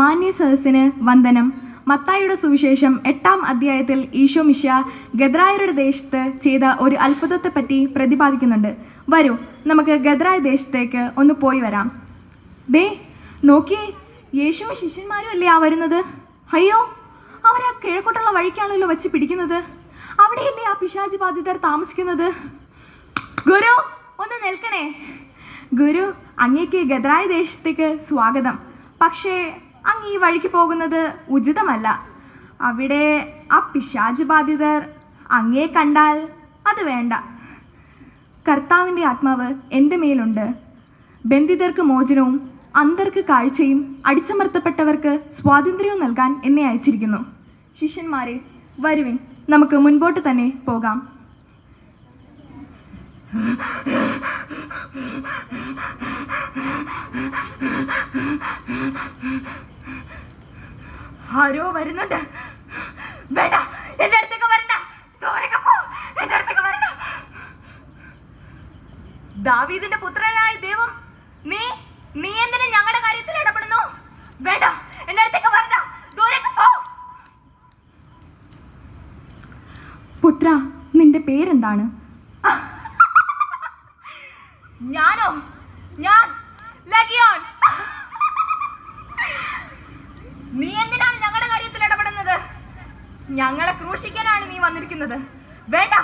മാന്യ സദസ്സിന് വന്ദനം. മത്തായിയുടെ സുവിശേഷം 8-ാം അധ്യായത്തിൽ ഈശോ മിശിഹ ഗദ്രായരുടെ ദേശത്ത് ചെയ്ത ഒരു അത്ഭുതത്തെപ്പറ്റി പ്രതിപാദിക്കുന്നുണ്ട്. വരൂ, നമുക്ക് ഗദ്രായ ദേശത്തേക്ക് ഒന്ന് പോയി വരാം. ദേ നോക്കിയേ, യേശുവും ശിഷ്യന്മാരും അല്ലേ ആ വരുന്നത്? അയ്യോ, അവരാ കിഴക്കോട്ടുള്ള വഴിക്കാണല്ലോ വെച്ച് പിടിക്കുന്നത്. അവിടെയല്ലേ ആ പിശാച് ബാധിതർ താമസിക്കുന്നത്? ഗുരു, ഒന്ന് നിൽക്കണേ. ഗുരു, അങ്ങേക്ക് ഗദ്രായ ദേശത്തേക്ക് സ്വാഗതം. പക്ഷേ അങ്ങ് ഈ വഴിക്ക് പോകുന്നത് ഉചിതമല്ല. അവിടെ ആ പിശാച് ബാധിതർ അങ്ങേ കണ്ടാൽ അത് വേണ്ട. കർത്താവിൻ്റെ ആത്മാവ് എൻ്റെ മേലുണ്ട്. ബന്ധിതർക്ക് മോചനവും അന്ധർക്ക് കാഴ്ചയും അടിച്ചമർത്തപ്പെട്ടവർക്ക് സ്വാതന്ത്ര്യവും നൽകാൻ എന്നെ അയച്ചിരിക്കുന്നു. ശിഷ്യന്മാരെ, വരുവിൻ, നമുക്ക് മുൻപോട്ട് തന്നെ പോകാം. ആരോ വരുന്നുണ്ട്. വേണ്ട, എന്റെ അടുത്തേക്ക് വരണ്ട. എന്റെ അടുത്തേക്ക് വരണ്ട. ദാവീദിന്റെ പുത്രനായ ദൈവം, നീ എന്തിനാ ഞങ്ങളുടെ കാര്യത്തിൽ ഇടപെടുന്നു? വേണ്ട, എന്റെ അടുത്തേക്ക് വരണ്ട. ദൂരേക്ക് പോ. പുത്ര, നിന്റെ പേരെന്താണ്? ഞാൻ ലഗിയോൻ. നീ എന്തിനാണ് ഞങ്ങളുടെ കാര്യത്തിൽ ഇടപെടുന്നത്? ഞങ്ങളെ ക്രൂശിക്കാനാണ് നീ വന്നിരിക്കുന്നത്. വേണ്ട,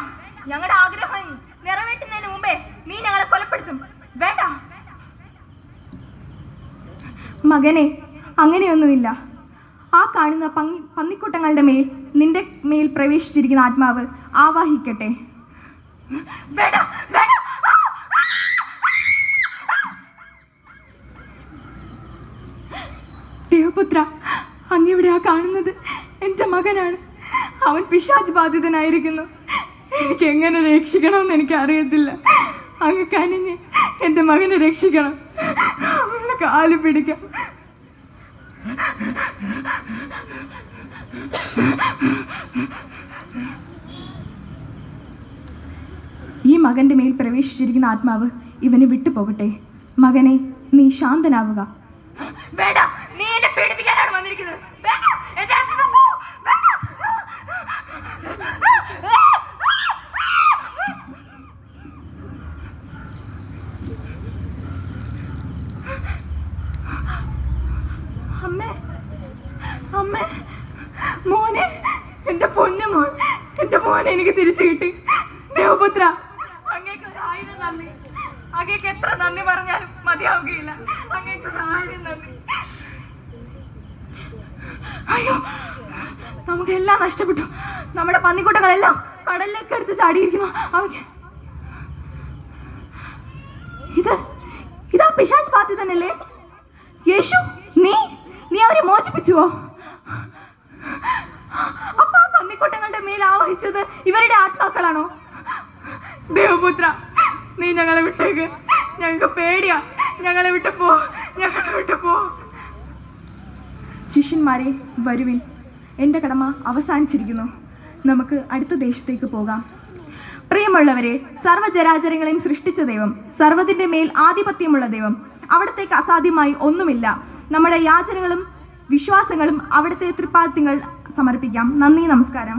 ഞങ്ങളുടെ ആഗ്രഹം നിറവേറ്റുന്നതിന് മുമ്പേ നീ ഞങ്ങളെ കൊലപ്പെടുത്തും. വേണ്ട. മകനെ, അങ്ങനെയൊന്നുമില്ല. ആ കാണുന്ന പന്നിക്കൂട്ടങ്ങളുടെ മേൽ നിന്റെ മേൽ പ്രവേശിച്ചിരിക്കുന്ന ആത്മാവ് ആവാഹിക്കട്ടെ. വേണ്ട, വേണ്ട. ദേവപുത്ര, അങ്ങിവിടെയാ കാണുന്നത് എൻ്റെ മകനാണ്. അവൻ പിശാച് ബാധിതനായിരിക്കുന്നു. എനിക്ക് എങ്ങനെ രക്ഷിക്കണമെന്ന് എനിക്ക് അറിയത്തില്ല. അങ്ങ് കനിഞ്ഞ് എൻ്റെ മകനെ രക്ഷിക്കണം. അവളുടെ കാല് പിടിക്കാം. ഈ മകൻ്റെ മേൽ പ്രവേശിച്ചിരിക്കുന്ന ആത്മാവ് ഇവന് വിട്ടുപോകട്ടെ. മകനെ, നീ ശാന്തനാവുക. വേണ്ട, നീ എന്നെ പേടിപ്പിക്കാനാണ് വന്നിരിക്കുന്നത്. വേണ്ട, എന്റെ അടുത്ത് പോ. വേണ്ട. അമ്മേ, മോനെ, എന്റെ പൊന്നു മോൻ, എന്റെ മോനെ എനിക്ക് തിരിച്ചു കിട്ടി. ദേവപുത്ര, അങ്ങേക്ക് 1000 നന്ദി. അങ്ങേക്ക് എത്ര നന്ദി പറഞ്ഞാലും മതിയാവുകയില്ല. അങ്ങേക്ക് 1000 നന്ദി. അയ്യോ, നമുക്കെല്ലാം നഷ്ടപ്പെട്ടു. നമ്മുടെ പന്നിക്കൂട്ടങ്ങളെല്ലാം കടലിലേക്ക് എടുത്ത് ചാടിയിരിക്കുന്നു. അവയ്ക്ക് ഇതാ പിശാച് ബാധിതനല്ലേ? യേശു, നീ അവരെ മോചിപ്പിച്ചുവോ? അപ്പൊ ആ പന്നിക്കൂട്ടങ്ങളുടെ മേൽ ആവഹിച്ചത് ഇവരുടെ ആത്മാക്കളാണോ? ദേവപുത്ര, നീ ഞങ്ങളെ വിട്ടേക്ക്. ഞങ്ങൾക്ക് പേടിയാ. ഞങ്ങളെ വിട്ടു പോ. ശിഷ്യന്മാരെ, വരുവിൻ. എൻ്റെ കടമ അവസാനിച്ചിരിക്കുന്നു. നമുക്ക് അടുത്ത ദേശത്തേക്ക് പോകാം. പ്രിയമുള്ളവരെ, സർവ്വചരാചരങ്ങളെയും സൃഷ്ടിച്ച ദൈവം, സർവ്വതിൻ്റെ മേൽ ആധിപത്യമുള്ള ദൈവം, അവിടത്തേക്ക് അസാധ്യമായി ഒന്നുമില്ല. നമ്മുടെ യാചനകളും വിശ്വാസങ്ങളും അവിടുത്തെ തൃപ്പാദങ്ങൾ സമർപ്പിക്കാം. നന്ദി, നമസ്കാരം.